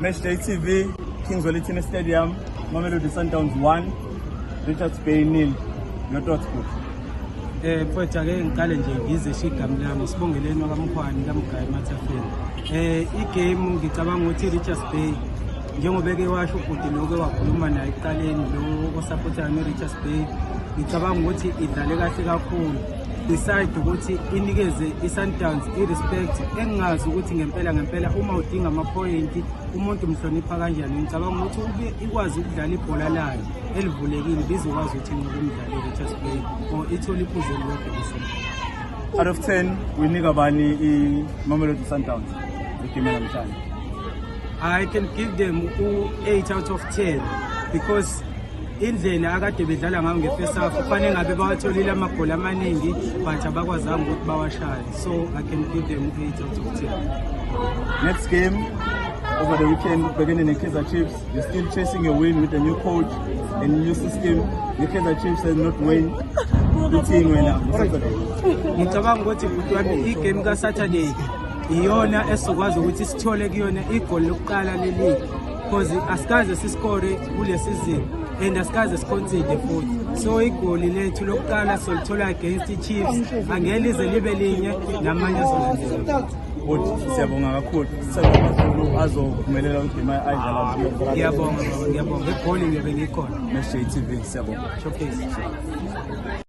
Match Day TV, Kings Wellington Stadium, Mamelodi Sundowns 1, Richards Bay 0. Your thoughts, coach? Mfowethu ake ngiqale nje ngizisho igama lami Sbongeleni Mkhwane kaMgayi Mathafeni. Igame ngicabanga ukuthi Richards Bay njengoba ke washo ukuthi lokho wakhuluma naye eqaleni lo osupporter Richards Bay ngicabanga ukuthi idlale kahle kakhulu. Decide ukuthi inikeze iSundowns irespect engazi ukuthi ngempela uma udinga ama-point umuntu umhlonipha kanjani. Ngicabanga ukuthi ikwazi ukudlala ibhola layo elivulekile bizokwazi ukuthi ngokumdlala Richards Bay or ithole iphuzu elilodwa. Out of 10 winika bani iMamelodi Sundowns igame namhlanje? I can give them 8 out of 10 because indlela akade bedlala ngayo nge-first half kufanele ngabe bawatholile amagoli amaningi but abakwazanga ukuthi bawashaye, so I can give them 8 out of 10. Next game over the weekend, beginning in Kaizer Chiefs. You're still chasing a win with a new coach and new system. The Kaizer Chiefs has not won the team ngicabanga ukuthi igame ka-Saturday iyona esokwazi ukuthi sithole kuyona igoli lokuqala leli because asikaze siskore kule season and asikaze siconcede futhi, so igoli lethu lokuqala solithola against i-Chiefs angeke lize libe linye namanye azolandela. Siyabonga kakhulu Amazulu azophumelela indima ayidlala. Ngiyabonga igoli ngibe ngikhona. Match Day TV siyabonga. Showcase.